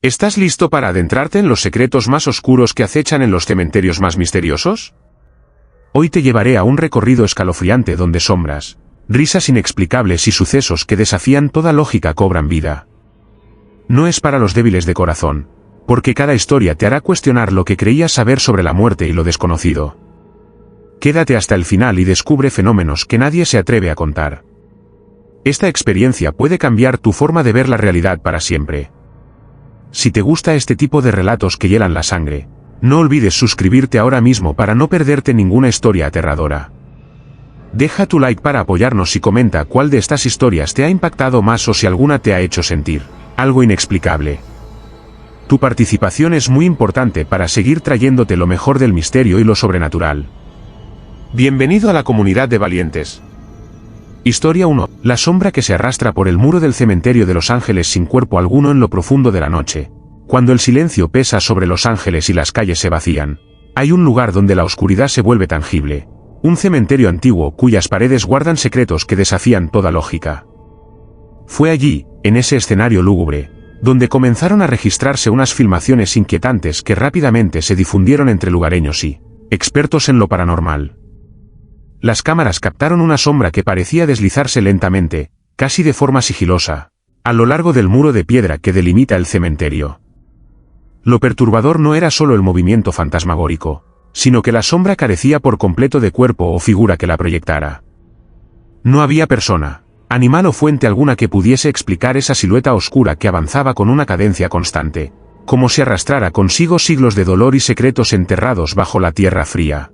¿Estás listo para adentrarte en los secretos más oscuros que acechan en los cementerios más misteriosos? Hoy te llevaré a un recorrido escalofriante donde sombras, risas inexplicables y sucesos que desafían toda lógica cobran vida. No es para los débiles de corazón, porque cada historia te hará cuestionar lo que creías saber sobre la muerte y lo desconocido. Quédate hasta el final y descubre fenómenos que nadie se atreve a contar. Esta experiencia puede cambiar tu forma de ver la realidad para siempre. Si te gusta este tipo de relatos que hielan la sangre, no olvides suscribirte ahora mismo para no perderte ninguna historia aterradora. Deja tu like para apoyarnos y comenta cuál de estas historias te ha impactado más o si alguna te ha hecho sentir algo inexplicable. Tu participación es muy importante para seguir trayéndote lo mejor del misterio y lo sobrenatural. Bienvenido a la comunidad de valientes. Historia 1. La sombra que se arrastra por el muro del cementerio de Los Ángeles sin cuerpo alguno en lo profundo de la noche. Cuando el silencio pesa sobre Los Ángeles y las calles se vacían, hay un lugar donde la oscuridad se vuelve tangible. Un cementerio antiguo cuyas paredes guardan secretos que desafían toda lógica. Fue allí, en ese escenario lúgubre, donde comenzaron a registrarse unas filmaciones inquietantes que rápidamente se difundieron entre lugareños y expertos en lo paranormal. Las cámaras captaron una sombra que parecía deslizarse lentamente, casi de forma sigilosa, a lo largo del muro de piedra que delimita el cementerio. Lo perturbador no era solo el movimiento fantasmagórico, sino que la sombra carecía por completo de cuerpo o figura que la proyectara. No había persona, animal o fuente alguna que pudiese explicar esa silueta oscura que avanzaba con una cadencia constante, como si arrastrara consigo siglos de dolor y secretos enterrados bajo la tierra fría.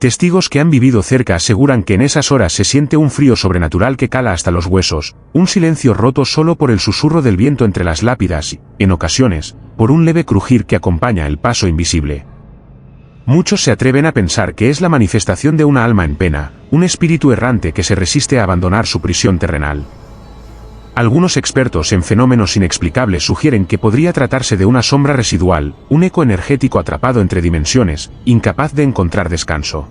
Testigos que han vivido cerca aseguran que en esas horas se siente un frío sobrenatural que cala hasta los huesos, un silencio roto solo por el susurro del viento entre las lápidas y, en ocasiones, por un leve crujir que acompaña el paso invisible. Muchos se atreven a pensar que es la manifestación de una alma en pena, un espíritu errante que se resiste a abandonar su prisión terrenal. Algunos expertos en fenómenos inexplicables sugieren que podría tratarse de una sombra residual, un eco energético atrapado entre dimensiones, incapaz de encontrar descanso.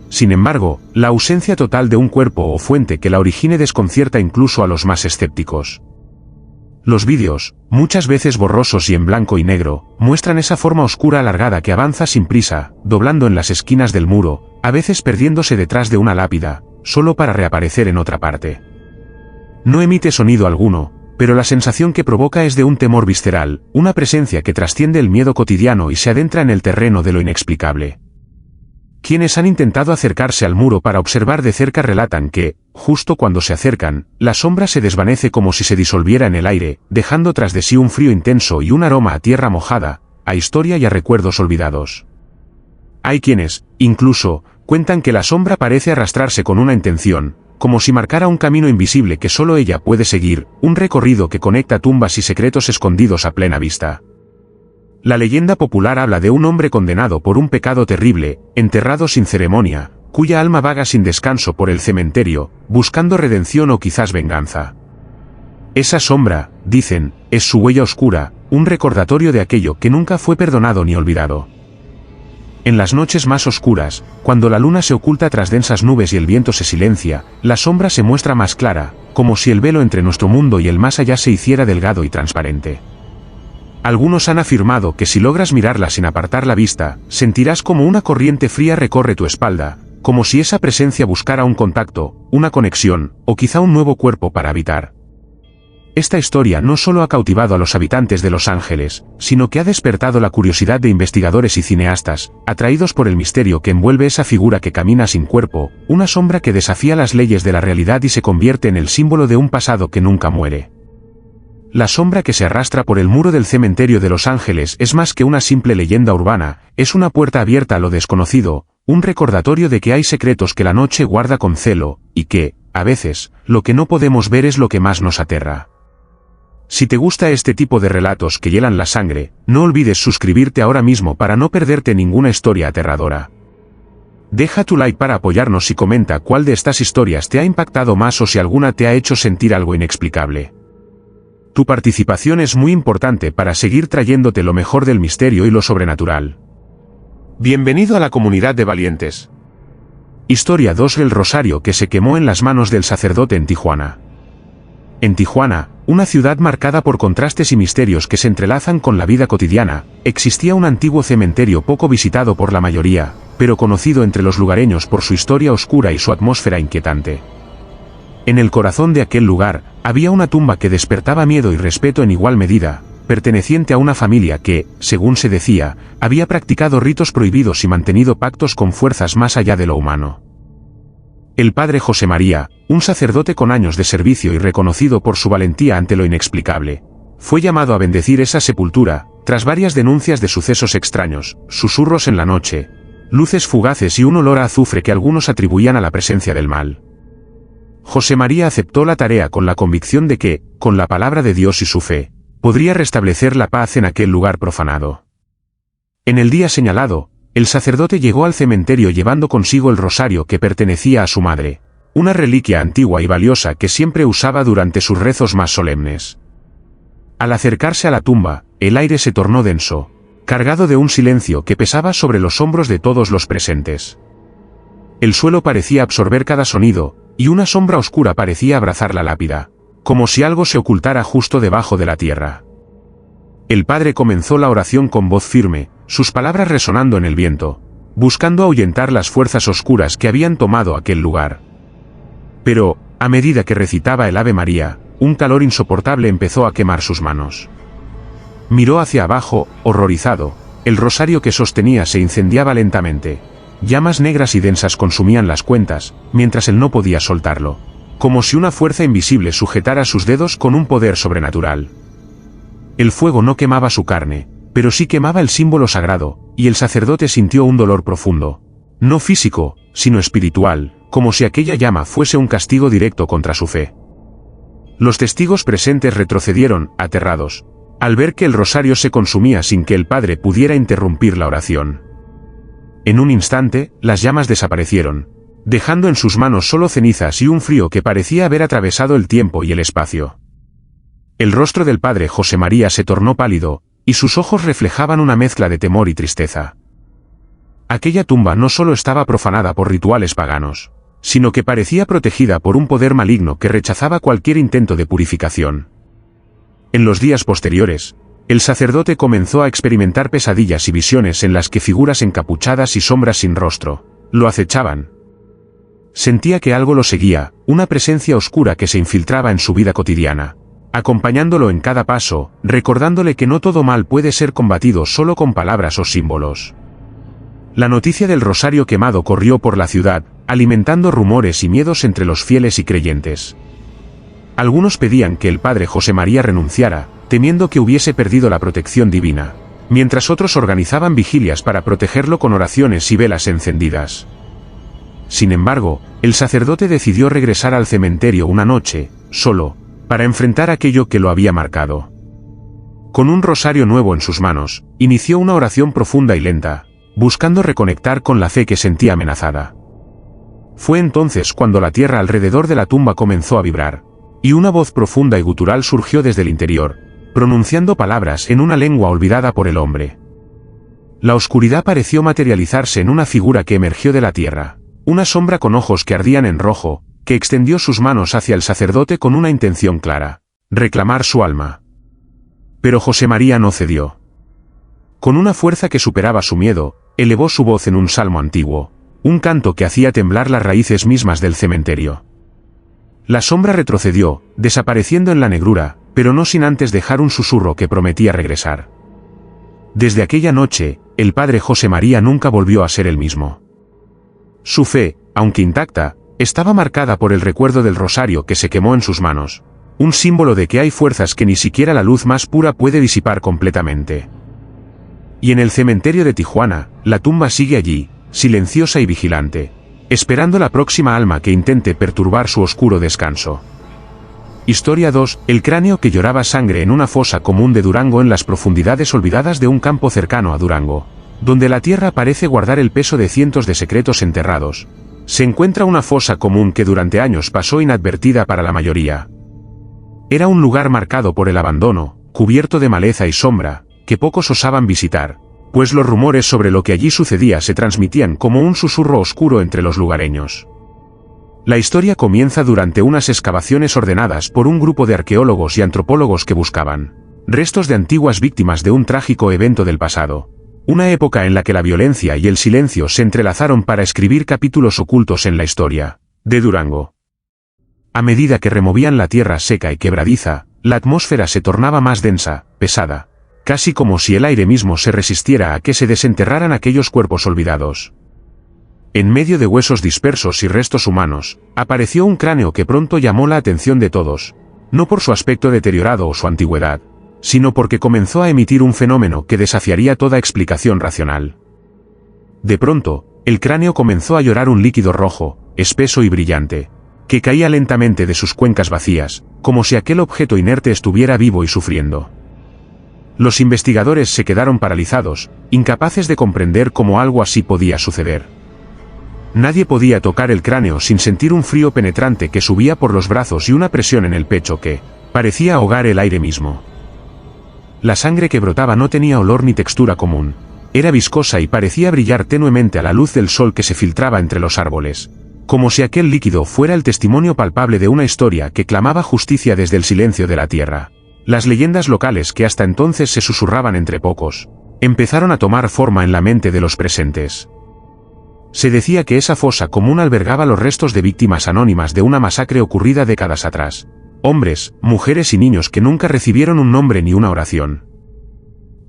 Sin embargo, la ausencia total de un cuerpo o fuente que la origine desconcierta incluso a los más escépticos. Los vídeos, muchas veces borrosos y en blanco y negro, muestran esa forma oscura alargada que avanza sin prisa, doblando en las esquinas del muro, a veces perdiéndose detrás de una lápida, solo para reaparecer en otra parte. No emite sonido alguno, pero la sensación que provoca es de un temor visceral, una presencia que trasciende el miedo cotidiano y se adentra en el terreno de lo inexplicable. Quienes han intentado acercarse al muro para observar de cerca relatan que, justo cuando se acercan, la sombra se desvanece como si se disolviera en el aire, dejando tras de sí un frío intenso y un aroma a tierra mojada, a historia y a recuerdos olvidados. Hay quienes, incluso, cuentan que la sombra parece arrastrarse con una intención, como si marcara un camino invisible que solo ella puede seguir, un recorrido que conecta tumbas y secretos escondidos a plena vista. La leyenda popular habla de un hombre condenado por un pecado terrible, enterrado sin ceremonia, cuya alma vaga sin descanso por el cementerio, buscando redención o quizás venganza. Esa sombra, dicen, es su huella oscura, un recordatorio de aquello que nunca fue perdonado ni olvidado. En las noches más oscuras, cuando la luna se oculta tras densas nubes y el viento se silencia, la sombra se muestra más clara, como si el velo entre nuestro mundo y el más allá se hiciera delgado y transparente. Algunos han afirmado que si logras mirarla sin apartar la vista, sentirás como una corriente fría recorre tu espalda, como si esa presencia buscara un contacto, una conexión, o quizá un nuevo cuerpo para habitar. Esta historia no solo ha cautivado a los habitantes de Los Ángeles, sino que ha despertado la curiosidad de investigadores y cineastas, atraídos por el misterio que envuelve esa figura que camina sin cuerpo, una sombra que desafía las leyes de la realidad y se convierte en el símbolo de un pasado que nunca muere. La sombra que se arrastra por el muro del cementerio de Los Ángeles es más que una simple leyenda urbana, es una puerta abierta a lo desconocido, un recordatorio de que hay secretos que la noche guarda con celo, y que, a veces, lo que no podemos ver es lo que más nos aterra. Si te gusta este tipo de relatos que hielan la sangre, no olvides suscribirte ahora mismo para no perderte ninguna historia aterradora. Deja tu like para apoyarnos y comenta cuál de estas historias te ha impactado más o si alguna te ha hecho sentir algo inexplicable. Tu participación es muy importante para seguir trayéndote lo mejor del misterio y lo sobrenatural. Bienvenido a la comunidad de valientes. Historia 2. El rosario que se quemó en las manos del sacerdote en Tijuana. En Tijuana, Una ciudad marcada por contrastes y misterios que se entrelazan con la vida cotidiana. Existía un antiguo cementerio poco visitado por la mayoría, pero conocido entre los lugareños por su historia oscura y su atmósfera inquietante. En el corazón de aquel lugar, había una tumba que despertaba miedo y respeto en igual medida, perteneciente a una familia que, según se decía, había practicado ritos prohibidos y mantenido pactos con fuerzas más allá de lo humano. El padre José María, un sacerdote con años de servicio y reconocido por su valentía ante lo inexplicable, fue llamado a bendecir esa sepultura, tras varias denuncias de sucesos extraños, susurros en la noche, luces fugaces y un olor a azufre que algunos atribuían a la presencia del mal. José María aceptó la tarea con la convicción de que, con la palabra de Dios y su fe, podría restablecer la paz en aquel lugar profanado. En el día señalado, el sacerdote llegó al cementerio llevando consigo el rosario que pertenecía a su madre, una reliquia antigua y valiosa que siempre usaba durante sus rezos más solemnes. Al acercarse a la tumba, el aire se tornó denso, cargado de un silencio que pesaba sobre los hombros de todos los presentes. El suelo parecía absorber cada sonido, y una sombra oscura parecía abrazar la lápida, como si algo se ocultara justo debajo de la tierra. El padre comenzó la oración con voz firme, sus palabras resonando en el viento, buscando ahuyentar las fuerzas oscuras que habían tomado aquel lugar. Pero, a medida que recitaba el Ave María, un calor insoportable empezó a quemar sus manos. Miró hacia abajo, horrorizado, el rosario que sostenía se incendiaba lentamente. Llamas negras y densas consumían las cuentas, mientras él no podía soltarlo, como si una fuerza invisible sujetara sus dedos con un poder sobrenatural. El fuego no quemaba su carne, pero sí quemaba el símbolo sagrado, y el sacerdote sintió un dolor profundo, no físico, sino espiritual, como si aquella llama fuese un castigo directo contra su fe. Los testigos presentes retrocedieron, aterrados, al ver que el rosario se consumía sin que el padre pudiera interrumpir la oración. En un instante, las llamas desaparecieron, dejando en sus manos solo cenizas y un frío que parecía haber atravesado el tiempo y el espacio. El rostro del padre José María se tornó pálido, y sus ojos reflejaban una mezcla de temor y tristeza. Aquella tumba no solo estaba profanada por rituales paganos, sino que parecía protegida por un poder maligno que rechazaba cualquier intento de purificación. En los días posteriores, el sacerdote comenzó a experimentar pesadillas y visiones en las que figuras encapuchadas y sombras sin rostro lo acechaban. Sentía que algo lo seguía, una presencia oscura que se infiltraba en su vida cotidiana, acompañándolo en cada paso, recordándole que no todo mal puede ser combatido solo con palabras o símbolos. La noticia del rosario quemado corrió por la ciudad, alimentando rumores y miedos entre los fieles y creyentes. Algunos pedían que el padre José María renunciara, temiendo que hubiese perdido la protección divina, mientras otros organizaban vigilias para protegerlo con oraciones y velas encendidas. Sin embargo, el sacerdote decidió regresar al cementerio una noche, solo, para enfrentar aquello que lo había marcado. Con un rosario nuevo en sus manos, inició una oración profunda y lenta, buscando reconectar con la fe que sentía amenazada. Fue entonces cuando la tierra alrededor de la tumba comenzó a vibrar, y una voz profunda y gutural surgió desde el interior, pronunciando palabras en una lengua olvidada por el hombre. La oscuridad pareció materializarse en una figura que emergió de la tierra, una sombra con ojos que ardían en rojo, que extendió sus manos hacia el sacerdote con una intención clara: reclamar su alma. Pero José María no cedió. Con una fuerza que superaba su miedo, elevó su voz en un salmo antiguo, un canto que hacía temblar las raíces mismas del cementerio. La sombra retrocedió, desapareciendo en la negrura, pero no sin antes dejar un susurro que prometía regresar. Desde aquella noche, el padre José María nunca volvió a ser el mismo. Su fe, aunque intacta, estaba marcada por el recuerdo del rosario que se quemó en sus manos, un símbolo de que hay fuerzas que ni siquiera la luz más pura puede disipar completamente. Y en el cementerio de Tijuana, la tumba sigue allí, silenciosa y vigilante, esperando la próxima alma que intente perturbar su oscuro descanso. Historia 2. El cráneo que lloraba sangre en una fosa común de Durango. En las profundidades olvidadas de un campo cercano a Durango, donde la tierra parece guardar el peso de cientos de secretos enterrados, se encuentra una fosa común que durante años pasó inadvertida para la mayoría. Era un lugar marcado por el abandono, cubierto de maleza y sombra, que pocos osaban visitar, pues los rumores sobre lo que allí sucedía se transmitían como un susurro oscuro entre los lugareños. La historia comienza durante unas excavaciones ordenadas por un grupo de arqueólogos y antropólogos que buscaban restos de antiguas víctimas de un trágico evento del pasado. Una época en la que la violencia y el silencio se entrelazaron para escribir capítulos ocultos en la historia de Durango. A medida que removían la tierra seca y quebradiza, la atmósfera se tornaba más densa, pesada, casi como si el aire mismo se resistiera a que se desenterraran aquellos cuerpos olvidados. En medio de huesos dispersos y restos humanos, apareció un cráneo que pronto llamó la atención de todos, no por su aspecto deteriorado o su antigüedad, sino porque comenzó a emitir un fenómeno que desafiaría toda explicación racional. De pronto, el cráneo comenzó a llorar un líquido rojo, espeso y brillante, que caía lentamente de sus cuencas vacías, como si aquel objeto inerte estuviera vivo y sufriendo. Los investigadores se quedaron paralizados, incapaces de comprender cómo algo así podía suceder. Nadie podía tocar el cráneo sin sentir un frío penetrante que subía por los brazos y una presión en el pecho que parecía ahogar el aire mismo. La sangre que brotaba no tenía olor ni textura común. Era viscosa y parecía brillar tenuemente a la luz del sol que se filtraba entre los árboles, como si aquel líquido fuera el testimonio palpable de una historia que clamaba justicia desde el silencio de la tierra. Las leyendas locales que hasta entonces se susurraban entre pocos, empezaron a tomar forma en la mente de los presentes. Se decía que esa fosa común albergaba los restos de víctimas anónimas de una masacre ocurrida décadas atrás. Hombres, mujeres y niños que nunca recibieron un nombre ni una oración.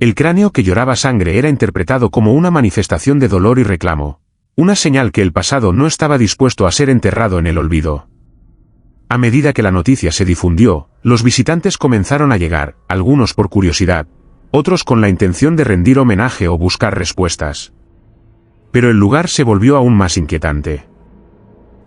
El cráneo que lloraba sangre era interpretado como una manifestación de dolor y reclamo, una señal que el pasado no estaba dispuesto a ser enterrado en el olvido. A medida que la noticia se difundió, los visitantes comenzaron a llegar, algunos por curiosidad, otros con la intención de rendir homenaje o buscar respuestas. Pero el lugar se volvió aún más inquietante.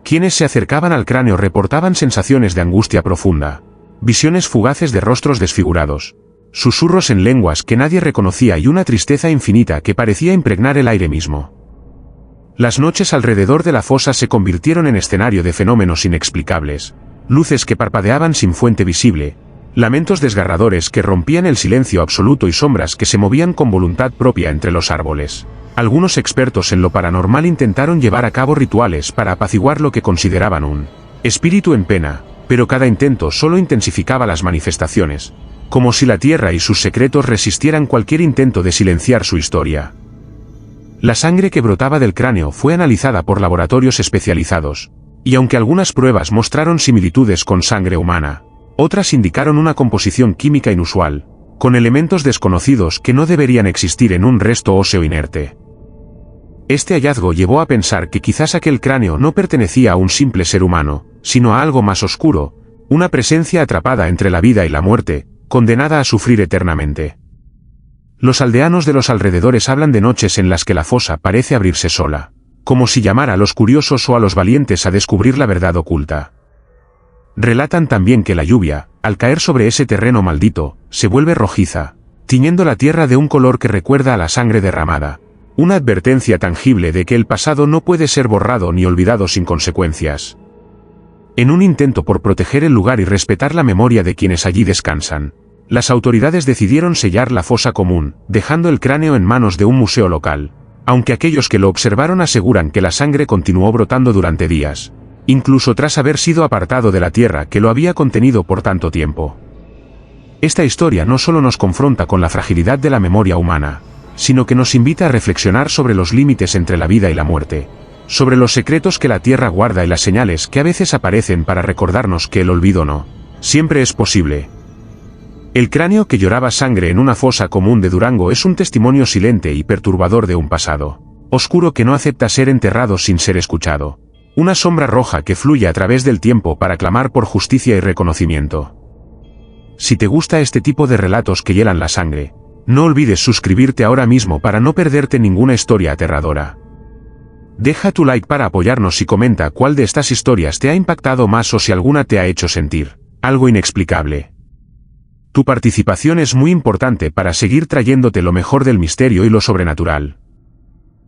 Quienes se acercaban al cráneo reportaban sensaciones de angustia profunda, visiones fugaces de rostros desfigurados, susurros en lenguas que nadie reconocía y una tristeza infinita que parecía impregnar el aire mismo. Las noches alrededor de la fosa se convirtieron en escenario de fenómenos inexplicables, luces que parpadeaban sin fuente visible, lamentos desgarradores que rompían el silencio absoluto y sombras que se movían con voluntad propia entre los árboles. Algunos expertos en lo paranormal intentaron llevar a cabo rituales para apaciguar lo que consideraban un espíritu en pena, pero cada intento solo intensificaba las manifestaciones, como si la tierra y sus secretos resistieran cualquier intento de silenciar su historia. La sangre que brotaba del cráneo fue analizada por laboratorios especializados, y aunque algunas pruebas mostraron similitudes con sangre humana, otras indicaron una composición química inusual, con elementos desconocidos que no deberían existir en un resto óseo inerte. Este hallazgo llevó a pensar que quizás aquel cráneo no pertenecía a un simple ser humano, sino a algo más oscuro, una presencia atrapada entre la vida y la muerte, condenada a sufrir eternamente. Los aldeanos de los alrededores hablan de noches en las que la fosa parece abrirse sola, como si llamara a los curiosos o a los valientes a descubrir la verdad oculta. Relatan también que la lluvia, al caer sobre ese terreno maldito, se vuelve rojiza, tiñendo la tierra de un color que recuerda a la sangre derramada. Una advertencia tangible de que el pasado no puede ser borrado ni olvidado sin consecuencias. En un intento por proteger el lugar y respetar la memoria de quienes allí descansan, las autoridades decidieron sellar la fosa común, dejando el cráneo en manos de un museo local, aunque aquellos que lo observaron aseguran que la sangre continuó brotando durante días, incluso tras haber sido apartado de la tierra que lo había contenido por tanto tiempo. Esta historia no solo nos confronta con la fragilidad de la memoria humana, sino que nos invita a reflexionar sobre los límites entre la vida y la muerte, sobre los secretos que la tierra guarda y las señales que a veces aparecen para recordarnos que el olvido no siempre es posible. El cráneo que lloraba sangre en una fosa común de Durango es un testimonio silente y perturbador de un pasado oscuro que no acepta ser enterrado sin ser escuchado, una sombra roja que fluye a través del tiempo para clamar por justicia y reconocimiento. Si te gusta este tipo de relatos que hielan la sangre, no olvides suscribirte ahora mismo para no perderte ninguna historia aterradora. Deja tu like para apoyarnos y comenta cuál de estas historias te ha impactado más o si alguna te ha hecho sentir algo inexplicable. Tu participación es muy importante para seguir trayéndote lo mejor del misterio y lo sobrenatural.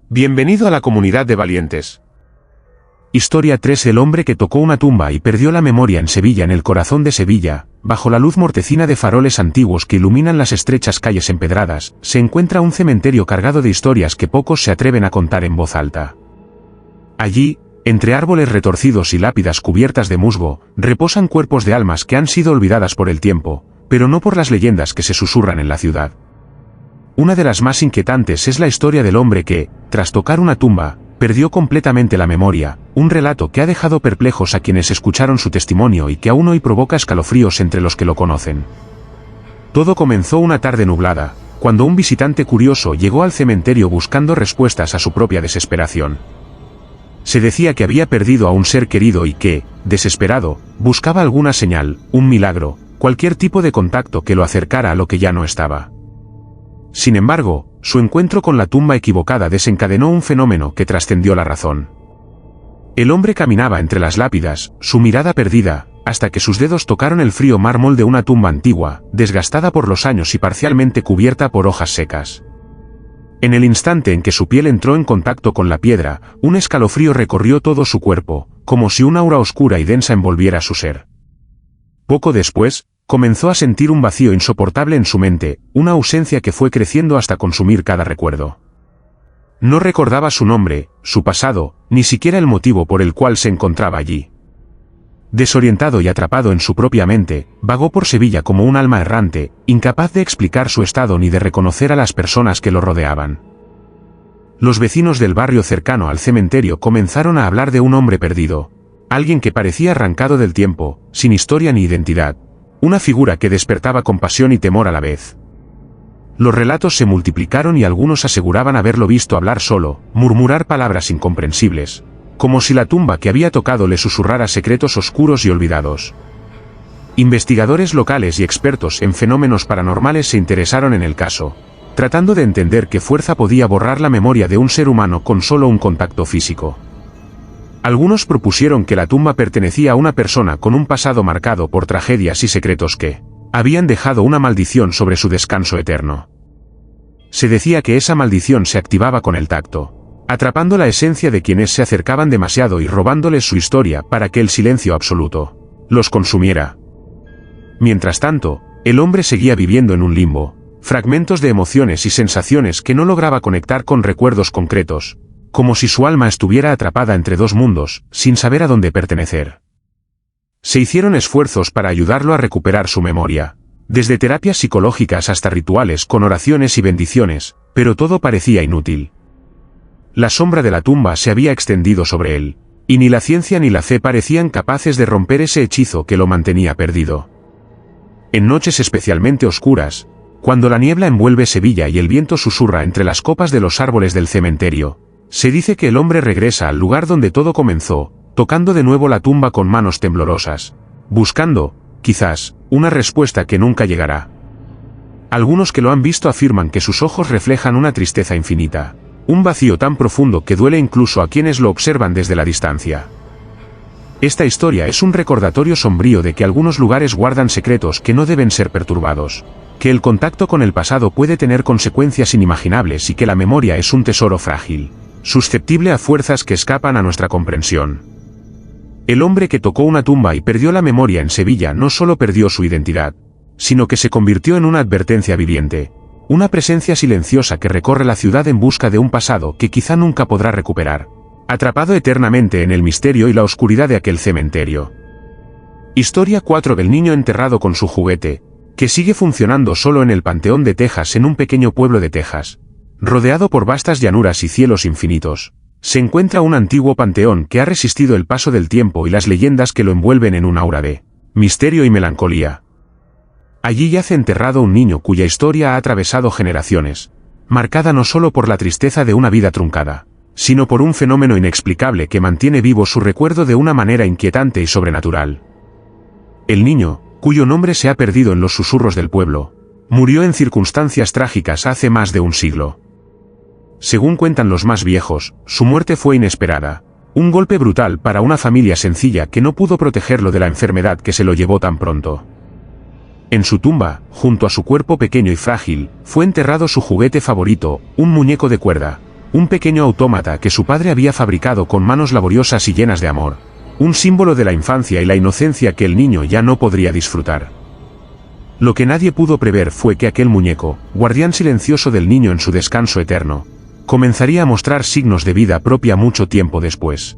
Bienvenido a la comunidad de valientes. Historia 3: El hombre que tocó una tumba y perdió la memoria en Sevilla. En el corazón de Sevilla, bajo la luz mortecina de faroles antiguos que iluminan las estrechas calles empedradas, se encuentra un cementerio cargado de historias que pocos se atreven a contar en voz alta. Allí, Entre árboles retorcidos y lápidas cubiertas de musgo, reposan cuerpos de almas que han sido olvidadas por el tiempo, pero no por las leyendas que se susurran en la ciudad. Una de las más inquietantes es la historia del hombre que, tras tocar una tumba, perdió completamente la memoria, un relato que ha dejado perplejos a quienes escucharon su testimonio y que aún hoy provoca escalofríos entre los que lo conocen. Todo comenzó una tarde nublada, cuando un visitante curioso llegó al cementerio buscando respuestas a su propia desesperación. Se decía que había perdido a un ser querido y que, desesperado, buscaba alguna señal, un milagro, cualquier tipo de contacto que lo acercara a lo que ya no estaba. Sin embargo, su encuentro con la tumba equivocada desencadenó un fenómeno que trascendió la razón. El hombre caminaba entre las lápidas, su mirada perdida, hasta que sus dedos tocaron el frío mármol de una tumba antigua, desgastada por los años y parcialmente cubierta por hojas secas. En el instante en que su piel entró en contacto con la piedra, un escalofrío recorrió todo su cuerpo, como si una aura oscura y densa envolviera su ser. Poco después, comenzó a sentir un vacío insoportable en su mente, una ausencia que fue creciendo hasta consumir cada recuerdo. No recordaba su nombre, su pasado, ni siquiera el motivo por el cual se encontraba allí. Desorientado y atrapado en su propia mente, vagó por Sevilla como un alma errante, incapaz de explicar su estado ni de reconocer a las personas que lo rodeaban. Los vecinos del barrio cercano al cementerio comenzaron a hablar de un hombre perdido, alguien que parecía arrancado del tiempo, sin historia ni identidad, una figura que despertaba compasión y temor a la vez. Los relatos se multiplicaron y algunos aseguraban haberlo visto hablar solo, murmurar palabras incomprensibles, como si la tumba que había tocado le susurrara secretos oscuros y olvidados. Investigadores locales y expertos en fenómenos paranormales se interesaron en el caso, tratando de entender qué fuerza podía borrar la memoria de un ser humano con solo un contacto físico. Algunos propusieron que la tumba pertenecía a una persona con un pasado marcado por tragedias y secretos que habían dejado una maldición sobre su descanso eterno. Se decía que esa maldición se activaba con el tacto, atrapando la esencia de quienes se acercaban demasiado y robándoles su historia para que el silencio absoluto los consumiera. Mientras tanto, el hombre seguía viviendo en un limbo, fragmentos de emociones y sensaciones que no lograba conectar con recuerdos concretos, como si su alma estuviera atrapada entre dos mundos, sin saber a dónde pertenecer. Se hicieron esfuerzos para ayudarlo a recuperar su memoria, desde terapias psicológicas hasta rituales con oraciones y bendiciones, pero todo parecía inútil. La sombra de la tumba se había extendido sobre él, y ni la ciencia ni la fe parecían capaces de romper ese hechizo que lo mantenía perdido. En noches especialmente oscuras, cuando la niebla envuelve Sevilla y el viento susurra entre las copas de los árboles del cementerio, se dice que el hombre regresa al lugar donde todo comenzó, tocando de nuevo la tumba con manos temblorosas, buscando, quizás, una respuesta que nunca llegará. Algunos que lo han visto afirman que sus ojos reflejan una tristeza infinita, un vacío tan profundo que duele incluso a quienes lo observan desde la distancia. Esta historia es un recordatorio sombrío de que algunos lugares guardan secretos que no deben ser perturbados, que el contacto con el pasado puede tener consecuencias inimaginables y que la memoria es un tesoro frágil, susceptible a fuerzas que escapan a nuestra comprensión. El hombre que tocó una tumba y perdió la memoria en Sevilla no solo perdió su identidad, sino que se convirtió en una advertencia viviente, una presencia silenciosa que recorre la ciudad en busca de un pasado que quizá nunca podrá recuperar, atrapado eternamente en el misterio y la oscuridad de aquel cementerio. Historia 4 del niño enterrado con su juguete, que sigue funcionando solo en el Panteón de Texas en un pequeño pueblo de Texas. Rodeado por vastas llanuras y cielos infinitos, se encuentra un antiguo panteón que ha resistido el paso del tiempo y las leyendas que lo envuelven en un aura de misterio y melancolía. Allí yace enterrado un niño cuya historia ha atravesado generaciones, marcada no solo por la tristeza de una vida truncada, sino por un fenómeno inexplicable que mantiene vivo su recuerdo de una manera inquietante y sobrenatural. El niño, cuyo nombre se ha perdido en los susurros del pueblo, murió en circunstancias trágicas hace más de un siglo. Según cuentan los más viejos, su muerte fue inesperada, un golpe brutal para una familia sencilla que no pudo protegerlo de la enfermedad que se lo llevó tan pronto. En su tumba, junto a su cuerpo pequeño y frágil, fue enterrado su juguete favorito, un muñeco de cuerda, un pequeño autómata que su padre había fabricado con manos laboriosas y llenas de amor, un símbolo de la infancia y la inocencia que el niño ya no podría disfrutar. Lo que nadie pudo prever fue que aquel muñeco, guardián silencioso del niño en su descanso eterno, comenzaría a mostrar signos de vida propia mucho tiempo después.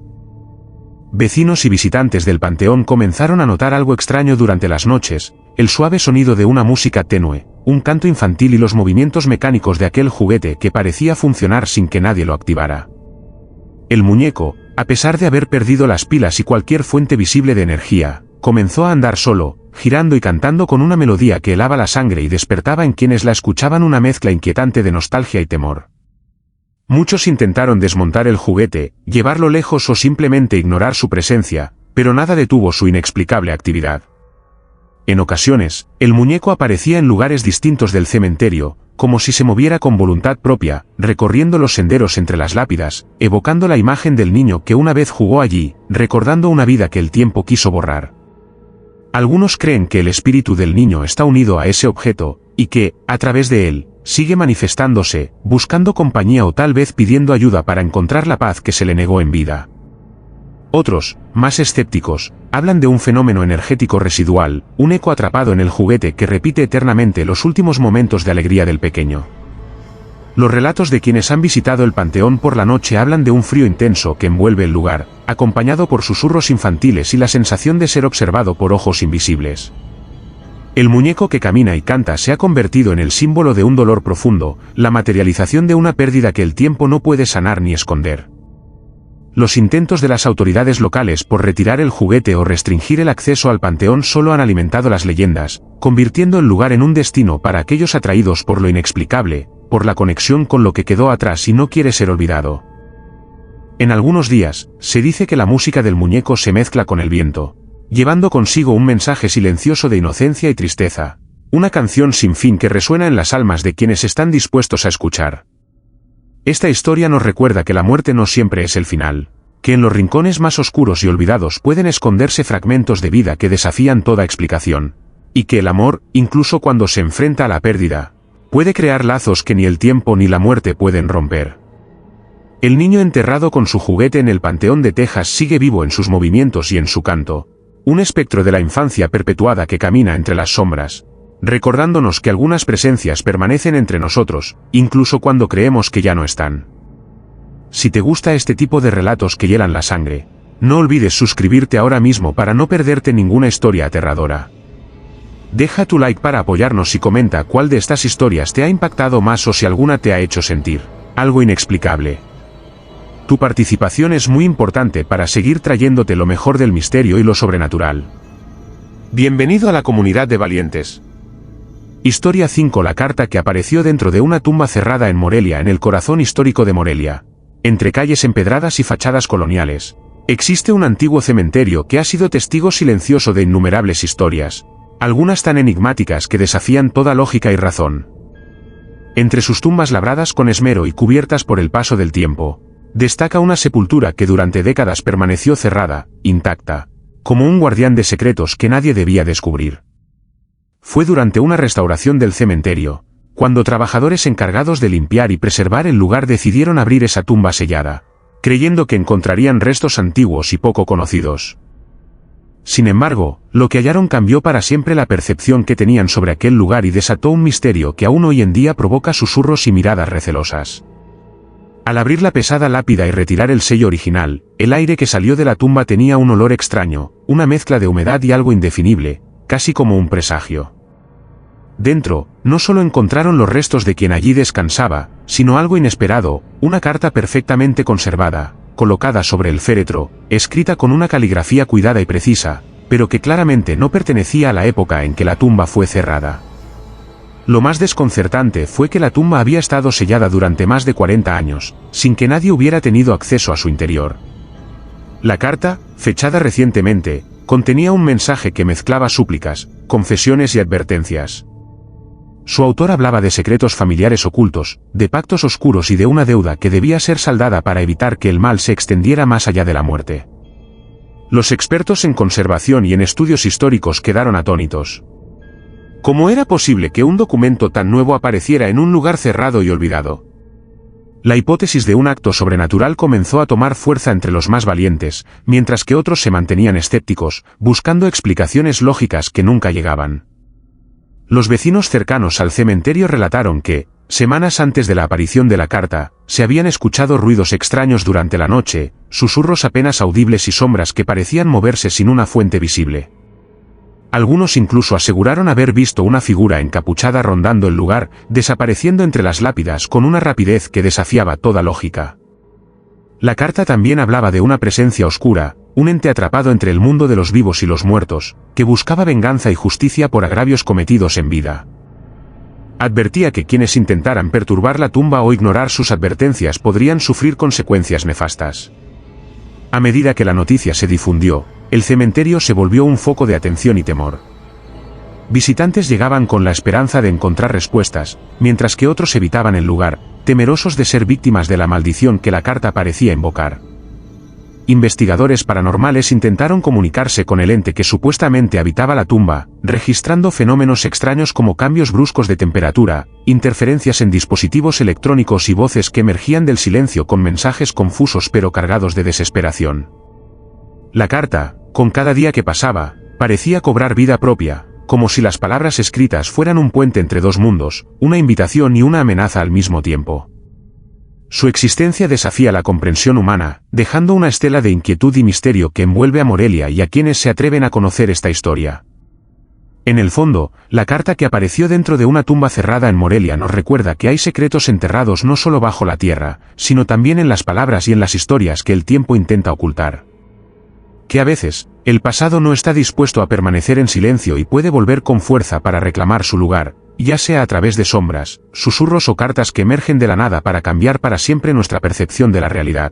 vecinos y visitantes del panteón comenzaron a notar algo extraño durante las noches: el suave sonido de una música tenue, un canto infantil y los movimientos mecánicos de aquel juguete que parecía funcionar sin que nadie lo activara. El muñeco, a pesar de haber perdido las pilas y cualquier fuente visible de energía, comenzó a andar solo, girando y cantando con una melodía que helaba la sangre y despertaba en quienes la escuchaban una mezcla inquietante de nostalgia y temor. Muchos intentaron desmontar el juguete, llevarlo lejos o simplemente ignorar su presencia, pero nada detuvo su inexplicable actividad. En ocasiones, el muñeco aparecía en lugares distintos del cementerio, como si se moviera con voluntad propia, recorriendo los senderos entre las lápidas, evocando la imagen del niño que una vez jugó allí, recordando una vida que el tiempo quiso borrar. Algunos creen que el espíritu del niño está unido a ese objeto, y que, a través de él, sigue manifestándose, buscando compañía o tal vez pidiendo ayuda para encontrar la paz que se le negó en vida. Otros, más escépticos, hablan de un fenómeno energético residual, un eco atrapado en el juguete que repite eternamente los últimos momentos de alegría del pequeño. Los relatos de quienes han visitado el panteón por la noche hablan de un frío intenso que envuelve el lugar, acompañado por susurros infantiles y la sensación de ser observado por ojos invisibles. El muñeco que camina y canta se ha convertido en el símbolo de un dolor profundo, la materialización de una pérdida que el tiempo no puede sanar ni esconder. Los intentos de las autoridades locales por retirar el juguete o restringir el acceso al panteón solo han alimentado las leyendas, convirtiendo el lugar en un destino para aquellos atraídos por lo inexplicable, por la conexión con lo que quedó atrás y no quiere ser olvidado. En algunos días, se dice que la música del muñeco se mezcla con el viento, llevando consigo un mensaje silencioso de inocencia y tristeza, una canción sin fin que resuena en las almas de quienes están dispuestos a escuchar. Esta historia nos recuerda que la muerte no siempre es el final, que en los rincones más oscuros y olvidados pueden esconderse fragmentos de vida que desafían toda explicación, y que el amor, incluso cuando se enfrenta a la pérdida, puede crear lazos que ni el tiempo ni la muerte pueden romper. El niño enterrado con su juguete en el Panteón de Texas sigue vivo en sus movimientos y en su canto, un espectro de la infancia perpetuada que camina entre las sombras, recordándonos que algunas presencias permanecen entre nosotros, incluso cuando creemos que ya no están. Si te gusta este tipo de relatos que hielan la sangre, no olvides suscribirte ahora mismo para no perderte ninguna historia aterradora. Deja tu like para apoyarnos y comenta cuál de estas historias te ha impactado más o si alguna te ha hecho sentir algo inexplicable. Tu participación es muy importante para seguir trayéndote lo mejor del misterio y lo sobrenatural. Bienvenido a la comunidad de valientes. Historia 5: la carta que apareció dentro de una tumba cerrada en Morelia, en el corazón histórico de Morelia. Entre calles empedradas y fachadas coloniales, existe un antiguo cementerio que ha sido testigo silencioso de innumerables historias, algunas tan enigmáticas que desafían toda lógica y razón. Entre sus tumbas labradas con esmero y cubiertas por el paso del tiempo, destaca una sepultura que durante décadas permaneció cerrada, intacta, como un guardián de secretos que nadie debía descubrir. Fue durante una restauración del cementerio, cuando trabajadores encargados de limpiar y preservar el lugar decidieron abrir esa tumba sellada, creyendo que encontrarían restos antiguos y poco conocidos. Sin embargo, lo que hallaron cambió para siempre la percepción que tenían sobre aquel lugar y desató un misterio que aún hoy en día provoca susurros y miradas recelosas. Al abrir la pesada lápida y retirar el sello original, el aire que salió de la tumba tenía un olor extraño, una mezcla de humedad y algo indefinible, casi como un presagio. Dentro, no solo encontraron los restos de quien allí descansaba, sino algo inesperado, una carta perfectamente conservada, colocada sobre el féretro, escrita con una caligrafía cuidada y precisa, pero que claramente no pertenecía a la época en que la tumba fue cerrada. Lo más desconcertante fue que la tumba había estado sellada durante más de 40 años, sin que nadie hubiera tenido acceso a su interior. La carta, fechada recientemente, contenía un mensaje que mezclaba súplicas, confesiones y advertencias. Su autor hablaba de secretos familiares ocultos, de pactos oscuros y de una deuda que debía ser saldada para evitar que el mal se extendiera más allá de la muerte. Los expertos en conservación y en estudios históricos quedaron atónitos. ¿Cómo era posible que un documento tan nuevo apareciera en un lugar cerrado y olvidado? La hipótesis de un acto sobrenatural comenzó a tomar fuerza entre los más valientes, mientras que otros se mantenían escépticos, buscando explicaciones lógicas que nunca llegaban. Los vecinos cercanos al cementerio relataron que, Semanas antes de la aparición de la carta, se habían escuchado ruidos extraños durante la noche, susurros apenas audibles y sombras que parecían moverse sin una fuente visible. Algunos incluso aseguraron haber visto una figura encapuchada rondando el lugar, desapareciendo entre las lápidas con una rapidez que desafiaba toda lógica. La carta también hablaba de una presencia oscura, un ente atrapado entre el mundo de los vivos y los muertos, que buscaba venganza y justicia por agravios cometidos en vida. Advertía que quienes intentaran perturbar la tumba o ignorar sus advertencias podrían sufrir consecuencias nefastas. A medida que la noticia se difundió, el cementerio se volvió un foco de atención y temor. Visitantes llegaban con la esperanza de encontrar respuestas, mientras que otros evitaban el lugar, temerosos de ser víctimas de la maldición que la carta parecía invocar. Investigadores paranormales intentaron comunicarse con el ente que supuestamente habitaba la tumba, registrando fenómenos extraños como cambios bruscos de temperatura, interferencias en dispositivos electrónicos y voces que emergían del silencio con mensajes confusos pero cargados de desesperación. La carta, con cada día que pasaba, parecía cobrar vida propia, como si las palabras escritas fueran un puente entre dos mundos, una invitación y una amenaza al mismo tiempo. Su existencia desafía la comprensión humana, dejando una estela de inquietud y misterio que envuelve a Morelia y a quienes se atreven a conocer esta historia. En el fondo, la carta que apareció dentro de una tumba cerrada en Morelia nos recuerda que hay secretos enterrados no solo bajo la tierra, sino también en las palabras y en las historias que el tiempo intenta ocultar. Que a veces, el pasado no está dispuesto a permanecer en silencio y puede volver con fuerza para reclamar su lugar, ya sea a través de sombras, susurros o cartas que emergen de la nada para cambiar para siempre nuestra percepción de la realidad.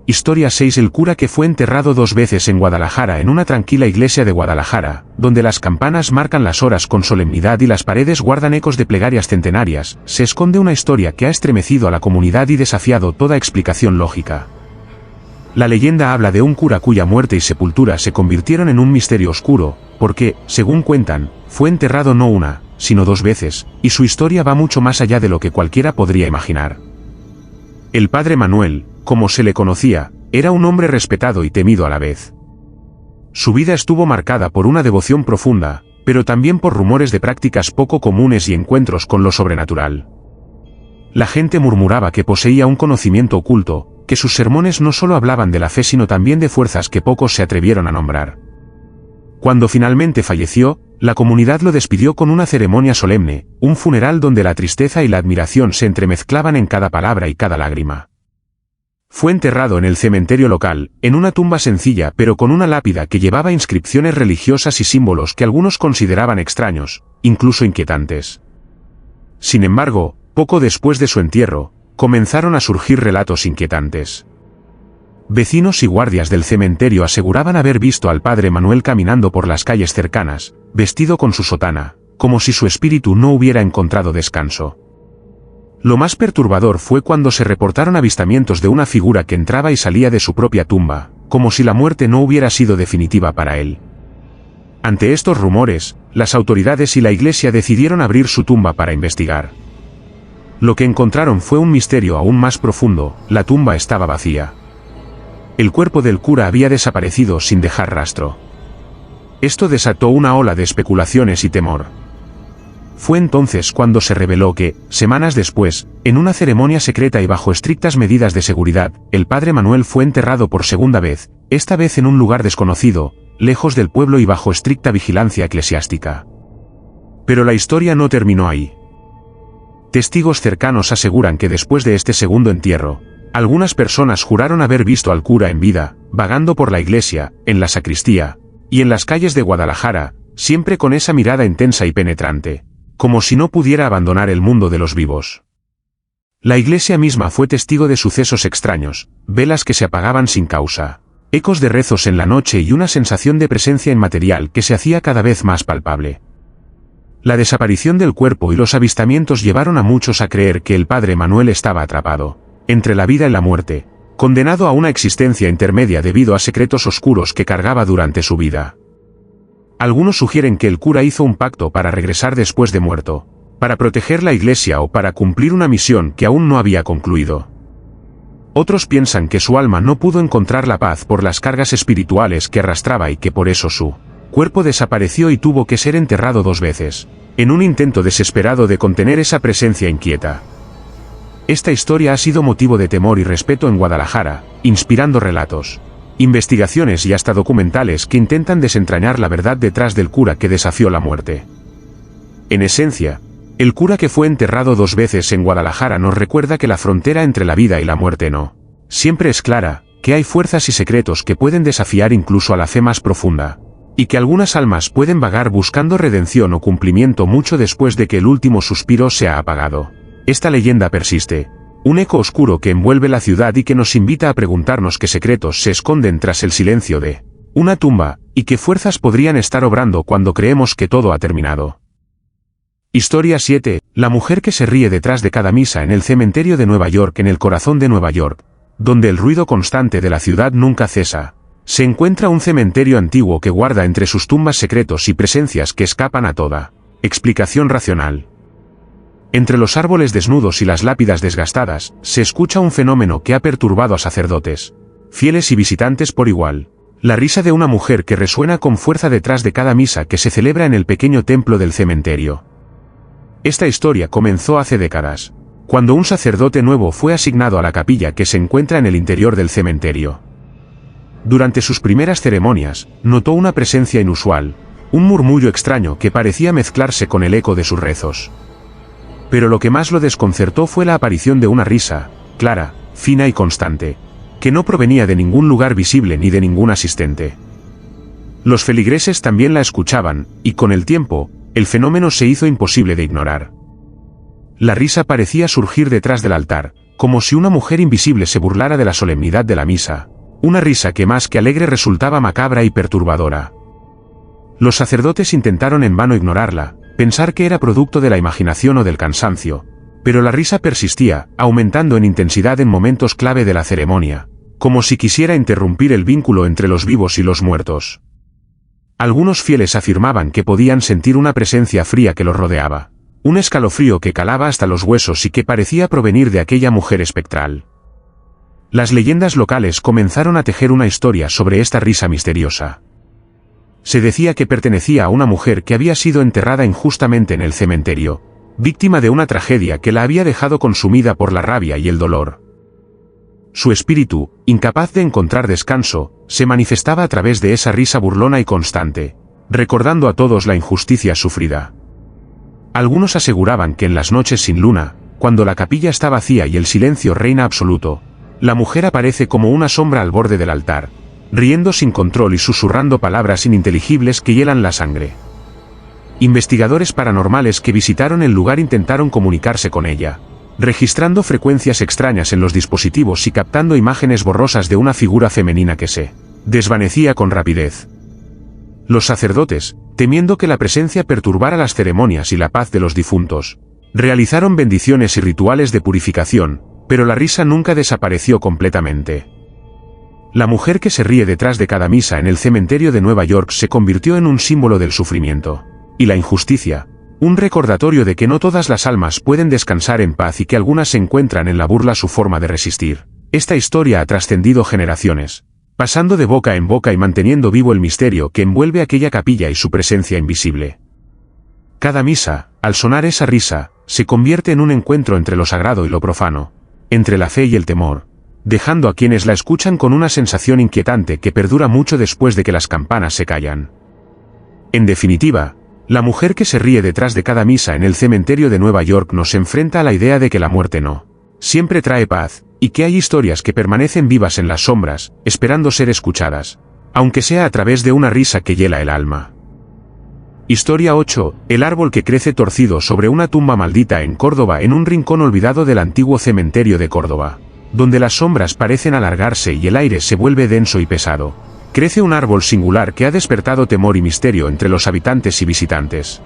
Historia 6. El cura que fue enterrado 2 veces en Guadalajara. En una tranquila iglesia de Guadalajara, donde las campanas marcan las horas con solemnidad y las paredes guardan ecos de plegarias centenarias, se esconde una historia que ha estremecido a la comunidad y desafiado toda explicación lógica. La leyenda habla de un cura cuya muerte y sepultura se convirtieron en un misterio oscuro, porque, según cuentan, fue enterrado no una, sino 2 veces, y su historia va mucho más allá de lo que cualquiera podría imaginar. El padre Manuel, como se le conocía, era un hombre respetado y temido a la vez. Su vida estuvo marcada por una devoción profunda, pero también por rumores de prácticas poco comunes y encuentros con lo sobrenatural. La gente murmuraba que poseía un conocimiento oculto, que sus sermones no solo hablaban de la fe sino también de fuerzas que pocos se atrevieron a nombrar. Cuando finalmente falleció, la comunidad lo despidió con una ceremonia solemne, un funeral donde la tristeza y la admiración se entremezclaban en cada palabra y cada lágrima. Fue enterrado en el cementerio local, en una tumba sencilla pero con una lápida que llevaba inscripciones religiosas y símbolos que algunos consideraban extraños, incluso inquietantes. Sin embargo, poco después de su entierro, comenzaron a surgir relatos inquietantes. Vecinos y guardias del cementerio aseguraban haber visto al padre Manuel caminando por las calles cercanas, vestido con su sotana, como si su espíritu no hubiera encontrado descanso. Lo más perturbador fue cuando se reportaron avistamientos de una figura que entraba y salía de su propia tumba, como si la muerte no hubiera sido definitiva para él. Ante estos rumores, las autoridades y la iglesia decidieron abrir su tumba para investigar. Lo que encontraron fue un misterio aún más profundo: la tumba estaba vacía. El cuerpo del cura había desaparecido sin dejar rastro. Esto desató una ola de especulaciones y temor. Fue entonces cuando se reveló que, semanas después, en una ceremonia secreta y bajo estrictas medidas de seguridad, el padre Manuel fue enterrado por segunda vez, esta vez en un lugar desconocido, lejos del pueblo y bajo estricta vigilancia eclesiástica. Pero la historia no terminó ahí. Testigos cercanos aseguran que después de este segundo entierro, algunas personas juraron haber visto al cura en vida, vagando por la iglesia, en la sacristía, y en las calles de Guadalajara, siempre con esa mirada intensa y penetrante, como si no pudiera abandonar el mundo de los vivos. La iglesia misma fue testigo de sucesos extraños, velas que se apagaban sin causa, ecos de rezos en la noche y una sensación de presencia inmaterial que se hacía cada vez más palpable. La desaparición del cuerpo y los avistamientos llevaron a muchos a creer que el padre Manuel estaba atrapado, entre la vida y la muerte, condenado a una existencia intermedia debido a secretos oscuros que cargaba durante su vida. Algunos sugieren que el cura hizo un pacto para regresar después de muerto, para proteger la iglesia o para cumplir una misión que aún no había concluido. Otros piensan que su alma no pudo encontrar la paz por las cargas espirituales que arrastraba y que por eso su cuerpo desapareció y tuvo que ser enterrado 2 veces, en un intento desesperado de contener esa presencia inquieta. Esta historia ha sido motivo de temor y respeto en Guadalajara, inspirando relatos, investigaciones y hasta documentales que intentan desentrañar la verdad detrás del cura que desafió la muerte. En esencia, el cura que fue enterrado 2 veces en Guadalajara nos recuerda que la frontera entre la vida y la muerte no siempre es clara, que hay fuerzas y secretos que pueden desafiar incluso a la fe más profunda, y que algunas almas pueden vagar buscando redención o cumplimiento mucho después de que el último suspiro se ha apagado. Esta leyenda persiste, un eco oscuro que envuelve la ciudad y que nos invita a preguntarnos qué secretos se esconden tras el silencio de una tumba, y qué fuerzas podrían estar obrando cuando creemos que todo ha terminado. Historia 7. La mujer que se ríe detrás de cada misa en el cementerio de Nueva York. En el corazón de Nueva York, donde el ruido constante de la ciudad nunca cesa, se encuentra un cementerio antiguo que guarda entre sus tumbas secretos y presencias que escapan a toda explicación racional. Entre los árboles desnudos y las lápidas desgastadas, se escucha un fenómeno que ha perturbado a sacerdotes, fieles y visitantes por igual. La risa de una mujer que resuena con fuerza detrás de cada misa que se celebra en el pequeño templo del cementerio. Esta historia comenzó hace décadas, cuando un sacerdote nuevo fue asignado a la capilla que se encuentra en el interior del cementerio. Durante sus primeras ceremonias, notó una presencia inusual, un murmullo extraño que parecía mezclarse con el eco de sus rezos. Pero lo que más lo desconcertó fue la aparición de una risa, clara, fina y constante, que no provenía de ningún lugar visible ni de ningún asistente. Los feligreses también la escuchaban, y con el tiempo, el fenómeno se hizo imposible de ignorar. La risa parecía surgir detrás del altar, como si una mujer invisible se burlara de la solemnidad de la misa, una risa que más que alegre resultaba macabra y perturbadora. Los sacerdotes intentaron en vano ignorarla, pensar que era producto de la imaginación o del cansancio, pero la risa persistía, aumentando en intensidad en momentos clave de la ceremonia, como si quisiera interrumpir el vínculo entre los vivos y los muertos. Algunos fieles afirmaban que podían sentir una presencia fría que los rodeaba, un escalofrío que calaba hasta los huesos y que parecía provenir de aquella mujer espectral. Las leyendas locales comenzaron a tejer una historia sobre esta risa misteriosa. Se decía que pertenecía a una mujer que había sido enterrada injustamente en el cementerio, víctima de una tragedia que la había dejado consumida por la rabia y el dolor. Su espíritu, incapaz de encontrar descanso, se manifestaba a través de esa risa burlona y constante, recordando a todos la injusticia sufrida. Algunos aseguraban que en las noches sin luna, cuando la capilla está vacía y el silencio reina absoluto, la mujer aparece como una sombra al borde del altar, riendo sin control y susurrando palabras ininteligibles que hielan la sangre. Investigadores paranormales que visitaron el lugar intentaron comunicarse con ella, registrando frecuencias extrañas en los dispositivos y captando imágenes borrosas de una figura femenina que se desvanecía con rapidez. Los sacerdotes, temiendo que la presencia perturbara las ceremonias y la paz de los difuntos, realizaron bendiciones y rituales de purificación, pero la risa nunca desapareció completamente. La mujer que se ríe detrás de cada misa en el cementerio de Nueva York se convirtió en un símbolo del sufrimiento y la injusticia, un recordatorio de que no todas las almas pueden descansar en paz y que algunas se encuentran en la burla su forma de resistir. Esta historia ha trascendido generaciones, pasando de boca en boca y manteniendo vivo el misterio que envuelve aquella capilla y su presencia invisible. Cada misa, al sonar esa risa, se convierte en un encuentro entre lo sagrado y lo profano, entre la fe y el temor, dejando a quienes la escuchan con una sensación inquietante que perdura mucho después de que las campanas se callan. En definitiva, la mujer que se ríe detrás de cada misa en el cementerio de Nueva York nos enfrenta a la idea de que la muerte no siempre trae paz, y que hay historias que permanecen vivas en las sombras, esperando ser escuchadas, aunque sea a través de una risa que hiela el alma. Historia 8. El árbol que crece torcido sobre una tumba maldita en Córdoba. En un rincón olvidado del antiguo cementerio de Córdoba, donde las sombras parecen alargarse y el aire se vuelve denso y pesado, crece un árbol singular que ha despertado temor y misterio entre los habitantes y visitantes.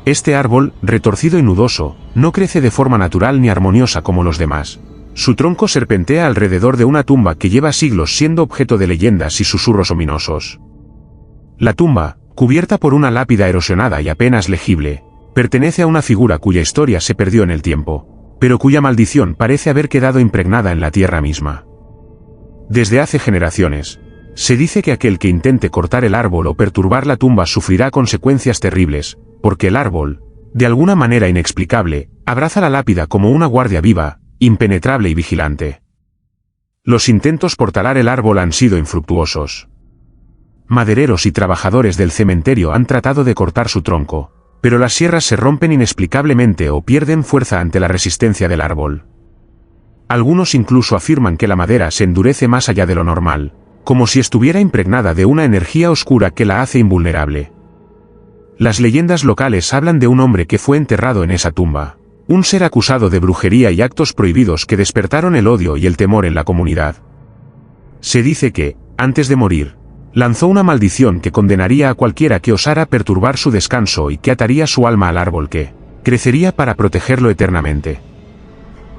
Este árbol, retorcido y nudoso, no crece de forma natural ni armoniosa como los demás. Su tronco serpentea alrededor de una tumba que lleva siglos siendo objeto de leyendas y susurros ominosos. La tumba, cubierta por una lápida erosionada y apenas legible, pertenece a una figura cuya historia se perdió en el tiempo, pero cuya maldición parece haber quedado impregnada en la tierra misma. Desde hace generaciones, Se dice que aquel que intente cortar el árbol o perturbar la tumba sufrirá consecuencias terribles, porque el árbol, de alguna manera inexplicable, abraza la lápida como una guardia viva, impenetrable y vigilante. Los intentos por talar el árbol han sido infructuosos. Madereros y trabajadores del cementerio han tratado de cortar su tronco, pero las sierras se rompen inexplicablemente o pierden fuerza ante la resistencia del árbol. Algunos incluso afirman que la madera se endurece más allá de lo normal, como si estuviera impregnada de una energía oscura que la hace invulnerable. Las leyendas locales hablan de un hombre que fue enterrado en esa tumba, un ser acusado de brujería y actos prohibidos que despertaron el odio y el temor en la comunidad. Se dice que, antes de morir, lanzó una maldición que condenaría a cualquiera que osara perturbar su descanso y que ataría su alma al árbol que crecería para protegerlo eternamente.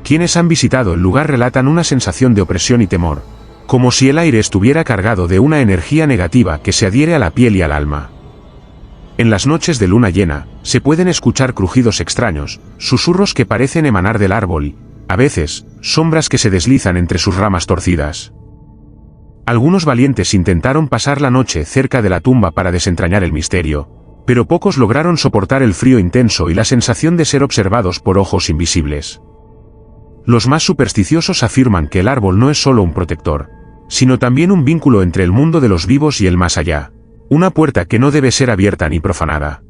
Quienes han visitado el lugar relatan una sensación de opresión y temor, como si el aire estuviera cargado de una energía negativa que se adhiere a la piel y al alma. En las noches de luna llena, se pueden escuchar crujidos extraños, susurros que parecen emanar del árbol, a veces, sombras que se deslizan entre sus ramas torcidas. Algunos valientes intentaron pasar la noche cerca de la tumba para desentrañar el misterio, pero pocos lograron soportar el frío intenso y la sensación de ser observados por ojos invisibles. Los más supersticiosos afirman que el árbol no es solo un protector, sino también un vínculo entre el mundo de los vivos y el más allá, una puerta que no debe ser abierta ni profanada.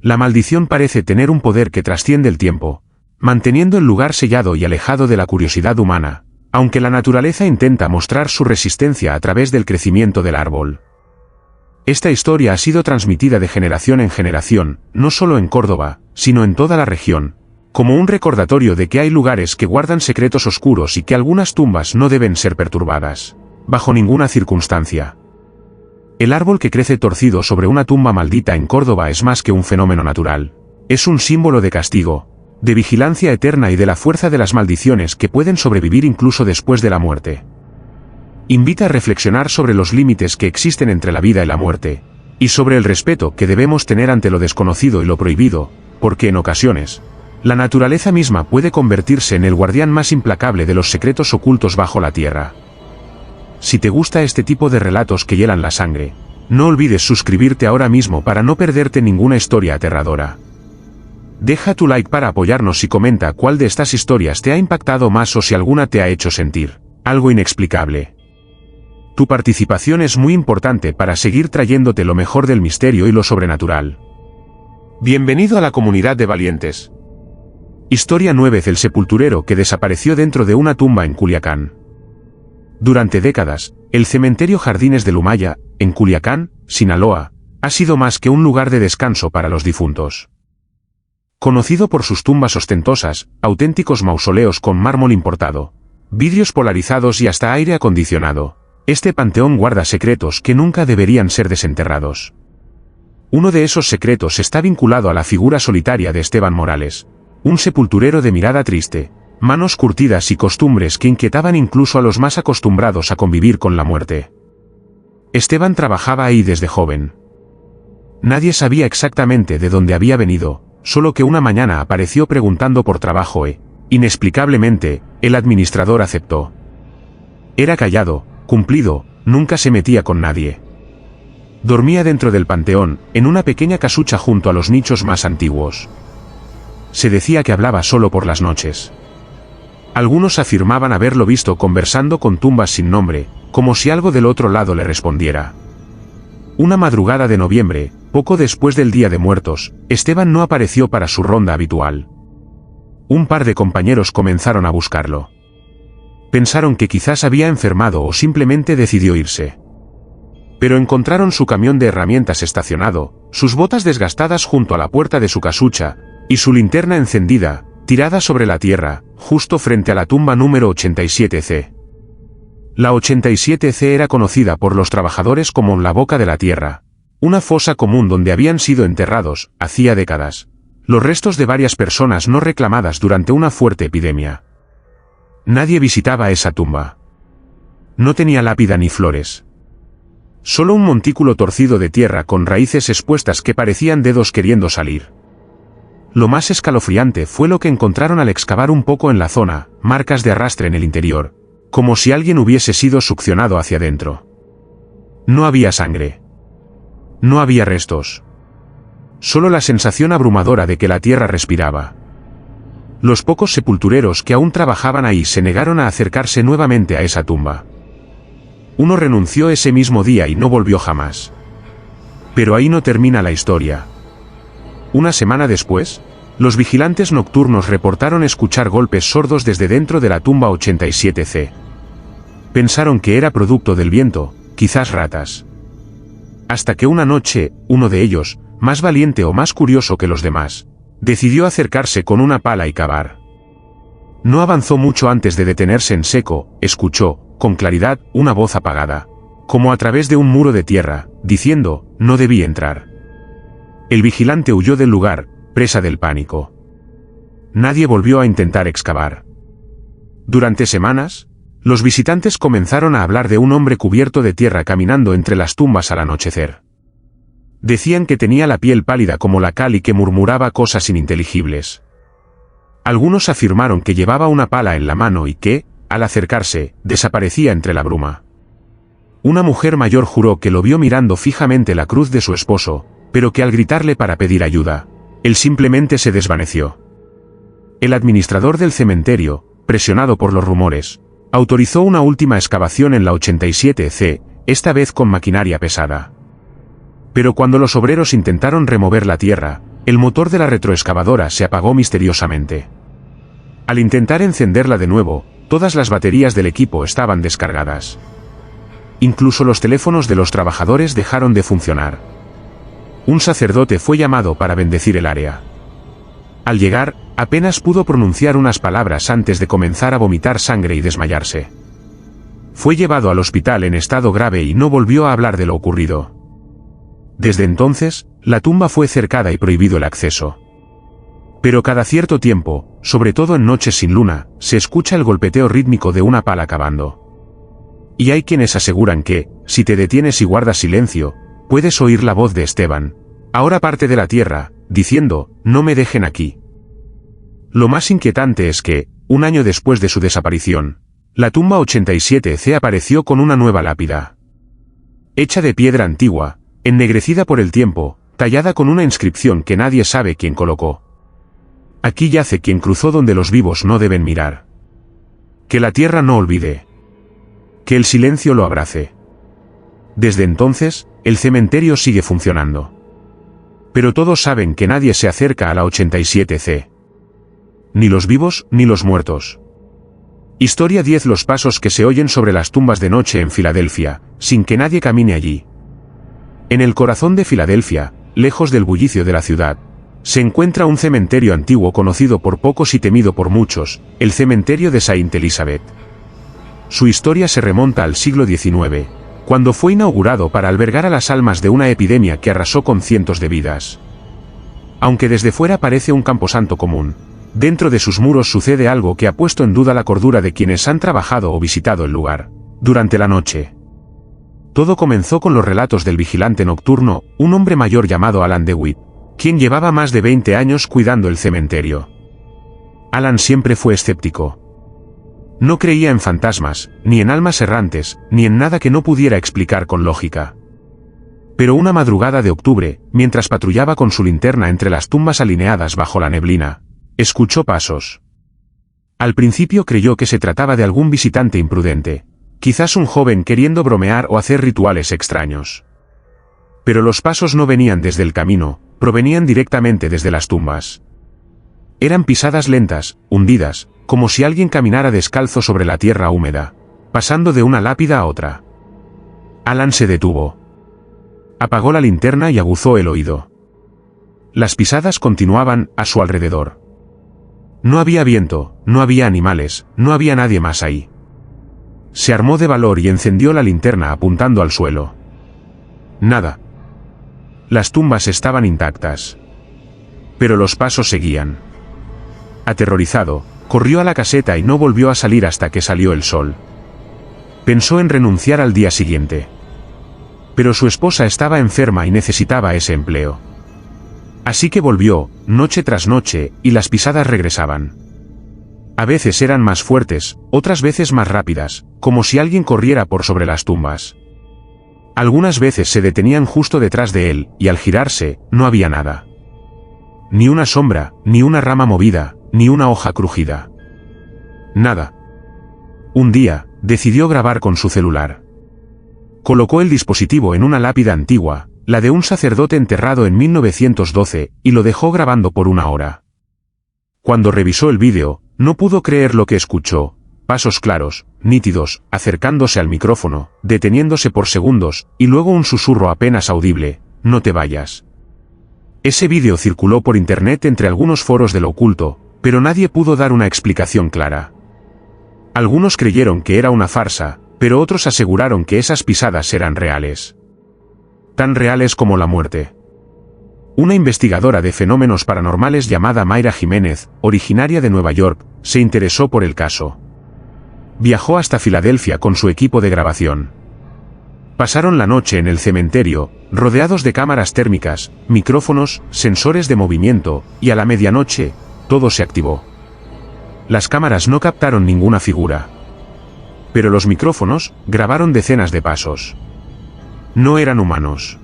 La maldición parece tener un poder que trasciende el tiempo, manteniendo el lugar sellado y alejado de la curiosidad humana, aunque la naturaleza intenta mostrar su resistencia a través del crecimiento del árbol. Esta historia ha sido transmitida de generación en generación, no solo en Córdoba, sino en toda la región, como un recordatorio de que hay lugares que guardan secretos oscuros y que algunas tumbas no deben ser perturbadas, bajo ninguna circunstancia. El árbol que crece torcido sobre una tumba maldita en Córdoba es más que un fenómeno natural. Es un símbolo de castigo, de vigilancia eterna y de la fuerza de las maldiciones que pueden sobrevivir incluso después de la muerte. Invita a reflexionar sobre los límites que existen entre la vida y la muerte, y sobre el respeto que debemos tener ante lo desconocido y lo prohibido, porque en ocasiones, la naturaleza misma puede convertirse en el guardián más implacable de los secretos ocultos bajo la tierra. Si te gusta este tipo de relatos que hielan la sangre, no olvides suscribirte ahora mismo para no perderte ninguna historia aterradora. Deja tu like para apoyarnos y comenta cuál de estas historias te ha impactado más o si alguna te ha hecho sentir algo inexplicable. Tu participación es muy importante para seguir trayéndote lo mejor del misterio y lo sobrenatural. Bienvenido a la comunidad de valientes. Historia 9 del sepulturero que desapareció dentro de una tumba en Culiacán. Durante décadas, el cementerio Jardines del Humaya, en Culiacán, Sinaloa, ha sido más que un lugar de descanso para los difuntos. Conocido por sus tumbas ostentosas, auténticos mausoleos con mármol importado, vidrios polarizados y hasta aire acondicionado, este panteón guarda secretos que nunca deberían ser desenterrados. Uno de esos secretos está vinculado a la figura solitaria de Esteban Morales, un sepulturero de mirada triste, manos curtidas y costumbres que inquietaban incluso a los más acostumbrados a convivir con la muerte. Esteban trabajaba ahí desde joven. Nadie sabía exactamente de dónde había venido, solo que una mañana apareció preguntando por trabajo e, inexplicablemente, el administrador aceptó. Era callado, cumplido, nunca se metía con nadie. Dormía dentro del panteón, en una pequeña casucha junto a los nichos más antiguos. Se decía que hablaba solo por las noches. Algunos afirmaban haberlo visto conversando con tumbas sin nombre, como si algo del otro lado le respondiera. Una madrugada de noviembre, poco después del Día de Muertos, Esteban no apareció para su ronda habitual. Un par de compañeros comenzaron a buscarlo. Pensaron que quizás había enfermado o simplemente decidió irse. Pero encontraron su camión de herramientas estacionado, sus botas desgastadas junto a la puerta de su casucha, y su linterna encendida, tirada sobre la tierra, justo frente a la tumba número 87C. La 87C era conocida por los trabajadores como la boca de la tierra, una fosa común donde habían sido enterrados, hacía décadas, los restos de varias personas no reclamadas durante una fuerte epidemia. Nadie visitaba esa tumba. No tenía lápida ni flores. Solo un montículo torcido de tierra con raíces expuestas que parecían dedos queriendo salir. Lo más escalofriante fue lo que encontraron al excavar un poco en la zona, marcas de arrastre en el interior, como si alguien hubiese sido succionado hacia adentro. No había sangre. No había restos. Solo la sensación abrumadora de que la tierra respiraba. Los pocos sepultureros que aún trabajaban ahí se negaron a acercarse nuevamente a esa tumba. Uno renunció ese mismo día y no volvió jamás. Pero ahí no termina la historia. Una semana después, los vigilantes nocturnos reportaron escuchar golpes sordos desde dentro de la tumba 87C. Pensaron que era producto del viento, quizás ratas. Hasta que una noche, uno de ellos, más valiente o más curioso que los demás, decidió acercarse con una pala y cavar. No avanzó mucho antes de detenerse en seco, escuchó, con claridad, una voz apagada, como a través de un muro de tierra, diciendo, no debí entrar. El vigilante huyó del lugar, presa del pánico. Nadie volvió a intentar excavar. Durante semanas, los visitantes comenzaron a hablar de un hombre cubierto de tierra caminando entre las tumbas al anochecer. Decían que tenía la piel pálida como la cal y que murmuraba cosas ininteligibles. Algunos afirmaron que llevaba una pala en la mano y que, al acercarse, desaparecía entre la bruma. Una mujer mayor juró que lo vio mirando fijamente la cruz de su esposo, pero que al gritarle para pedir ayuda, él simplemente se desvaneció. El administrador del cementerio, presionado por los rumores, autorizó una última excavación en la 87C, esta vez con maquinaria pesada. Pero cuando los obreros intentaron remover la tierra, el motor de la retroexcavadora se apagó misteriosamente. Al intentar encenderla de nuevo, todas las baterías del equipo estaban descargadas. Incluso los teléfonos de los trabajadores dejaron de funcionar. Un sacerdote fue llamado para bendecir el área. Al llegar, apenas pudo pronunciar unas palabras antes de comenzar a vomitar sangre y desmayarse. Fue llevado al hospital en estado grave y no volvió a hablar de lo ocurrido. Desde entonces, la tumba fue cercada y prohibido el acceso. Pero cada cierto tiempo, sobre todo en noches sin luna, se escucha el golpeteo rítmico de una pala cavando. Y hay quienes aseguran que, si te detienes y guardas silencio, puedes oír la voz de Esteban, ahora parte de la tierra, diciendo, no me dejen aquí. Lo más inquietante es que, un año después de su desaparición, la tumba 87C apareció con una nueva lápida. Hecha de piedra antigua, ennegrecida por el tiempo, tallada con una inscripción que nadie sabe quién colocó. Aquí yace quien cruzó donde los vivos no deben mirar. Que la tierra no olvide. Que el silencio lo abrace. Desde entonces, el cementerio sigue funcionando. Pero todos saben que nadie se acerca a la 87C. Ni los vivos ni los muertos. Historia 10. Los pasos que se oyen sobre las tumbas de noche en Filadelfia, sin que nadie camine allí. En el corazón de Filadelfia, lejos del bullicio de la ciudad, se encuentra un cementerio antiguo conocido por pocos y temido por muchos, el cementerio de Saint Elizabeth. Su historia se remonta al siglo XIX, cuando fue inaugurado para albergar a las almas de una epidemia que arrasó con cientos de vidas. Aunque desde fuera parece un camposanto común, dentro de sus muros sucede algo que ha puesto en duda la cordura de quienes han trabajado o visitado el lugar, durante la noche. Todo comenzó con los relatos del vigilante nocturno, un hombre mayor llamado Alan DeWitt, quien llevaba más de 20 años cuidando el cementerio. Alan siempre fue escéptico. No creía en fantasmas, ni en almas errantes, ni en nada que no pudiera explicar con lógica. Pero una madrugada de octubre, mientras patrullaba con su linterna entre las tumbas alineadas bajo la neblina, escuchó pasos. Al principio creyó que se trataba de algún visitante imprudente, quizás un joven queriendo bromear o hacer rituales extraños. Pero los pasos no venían desde el camino, provenían directamente desde las tumbas. Eran pisadas lentas, hundidas, como si alguien caminara descalzo sobre la tierra húmeda, pasando de una lápida a otra. Alan se detuvo. Apagó la linterna y aguzó el oído. Las pisadas continuaban a su alrededor. No había viento, no había animales, no había nadie más ahí. Se armó de valor y encendió la linterna apuntando al suelo. Nada. Las tumbas estaban intactas. Pero los pasos seguían. Aterrorizado, corrió a la caseta y no volvió a salir hasta que salió el sol. Pensó en renunciar al día siguiente. Pero su esposa estaba enferma y necesitaba ese empleo. Así que volvió, noche tras noche, y las pisadas regresaban. A veces eran más fuertes, otras veces más rápidas, como si alguien corriera por sobre las tumbas. Algunas veces se detenían justo detrás de él, y al girarse, no había nada. Ni una sombra, ni una rama movida, ni una hoja crujida. Nada. Un día, decidió grabar con su celular. Colocó el dispositivo en una lápida antigua, la de un sacerdote enterrado en 1912, y lo dejó grabando por 1 hora. Cuando revisó el vídeo, no pudo creer lo que escuchó: pasos claros, nítidos, acercándose al micrófono, deteniéndose por segundos, y luego un susurro apenas audible: no te vayas. Ese vídeo circuló por internet entre algunos foros de lo oculto, pero nadie pudo dar una explicación clara. Algunos creyeron que era una farsa, pero otros aseguraron que esas pisadas eran reales. Tan reales como la muerte. Una investigadora de fenómenos paranormales llamada Mayra Jiménez, originaria de Nueva York, se interesó por el caso. Viajó hasta Filadelfia con su equipo de grabación. Pasaron la noche en el cementerio, rodeados de cámaras térmicas, micrófonos, sensores de movimiento, y a la medianoche, todo se activó. Las cámaras no captaron ninguna figura. Pero los micrófonos grabaron decenas de pasos. No eran humanos.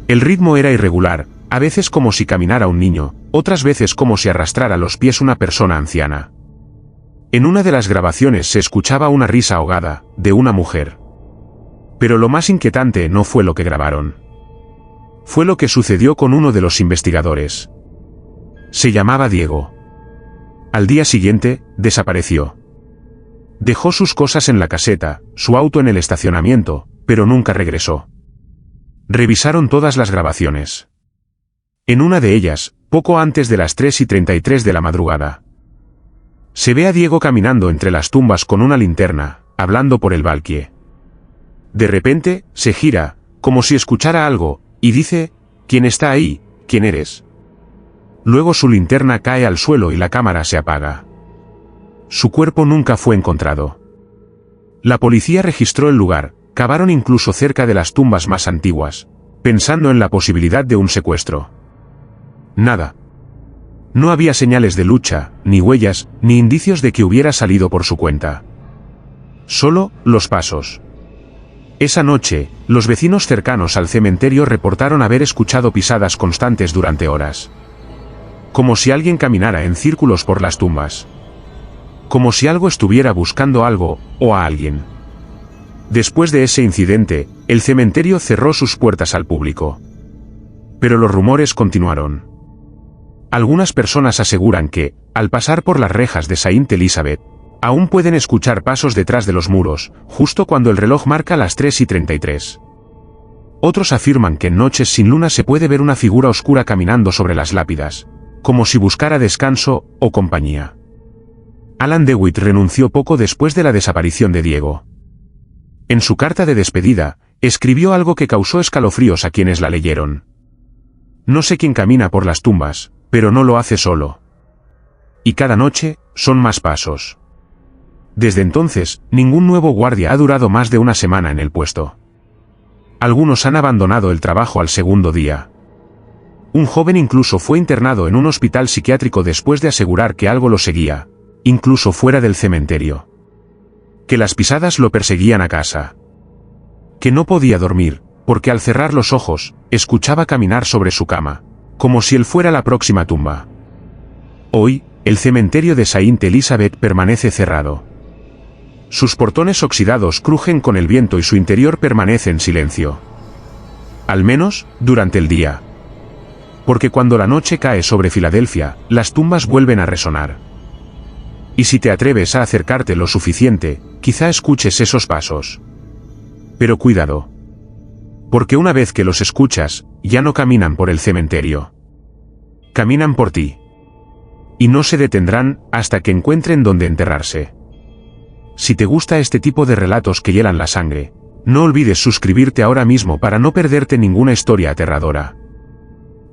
El ritmo era irregular, a veces como si caminara un niño, otras veces como si arrastrara los pies una persona anciana. En una de las grabaciones se escuchaba una risa ahogada, de una mujer. Pero lo más inquietante no fue lo que grabaron. Fue lo que sucedió con uno de los investigadores. Se llamaba Diego. Al día siguiente, desapareció. Dejó sus cosas en la caseta, su auto en el estacionamiento, pero nunca regresó. Revisaron todas las grabaciones. En una de ellas, poco antes de las 3:33 de la madrugada, se ve a Diego caminando entre las tumbas con una linterna, hablando por el valquié. De repente, se gira, como si escuchara algo, y dice: ¿quién está ahí? ¿Quién eres? Luego su linterna cae al suelo y la cámara se apaga. Su cuerpo nunca fue encontrado. La policía registró el lugar, cavaron incluso cerca de las tumbas más antiguas, pensando en la posibilidad de un secuestro. Nada. No había señales de lucha, ni huellas, ni indicios de que hubiera salido por su cuenta. Solo, los pasos. Esa noche, los vecinos cercanos al cementerio reportaron haber escuchado pisadas constantes durante horas. Como si alguien caminara en círculos por las tumbas. Como si algo estuviera buscando algo, o a alguien. Después de ese incidente, el cementerio cerró sus puertas al público. Pero los rumores continuaron. Algunas personas aseguran que, al pasar por las rejas de Saint Elizabeth, aún pueden escuchar pasos detrás de los muros, justo cuando el reloj marca las 3:33. Otros afirman que en noches sin luna se puede ver una figura oscura caminando sobre las lápidas, como si buscara descanso o compañía. Alan DeWitt renunció poco después de la desaparición de Diego. En su carta de despedida, escribió algo que causó escalofríos a quienes la leyeron. No sé quién camina por las tumbas, pero no lo hace solo. Y cada noche, son más pasos. Desde entonces, ningún nuevo guardia ha durado más de una semana en el puesto. Algunos han abandonado el trabajo al segundo día. Un joven incluso fue internado en un hospital psiquiátrico después de asegurar que algo lo seguía, incluso fuera del cementerio. Que las pisadas lo perseguían a casa. Que no podía dormir, porque al cerrar los ojos, escuchaba caminar sobre su cama, como si él fuera la próxima tumba. Hoy, el cementerio de Saint Elizabeth permanece cerrado. Sus portones oxidados crujen con el viento y su interior permanece en silencio. Al menos, durante el día. Porque cuando la noche cae sobre Filadelfia, las tumbas vuelven a resonar. Y si te atreves a acercarte lo suficiente, quizá escuches esos pasos. Pero cuidado. Porque una vez que los escuchas, ya no caminan por el cementerio. Caminan por ti. Y no se detendrán hasta que encuentren dónde enterrarse. Si te gusta este tipo de relatos que hielan la sangre, no olvides suscribirte ahora mismo para no perderte ninguna historia aterradora.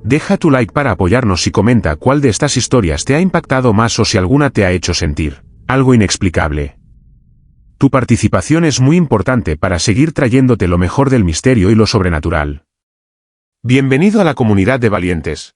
Deja tu like para apoyarnos y comenta cuál de estas historias te ha impactado más o si alguna te ha hecho sentir algo inexplicable. Tu participación es muy importante para seguir trayéndote lo mejor del misterio y lo sobrenatural. Bienvenido a la comunidad de valientes.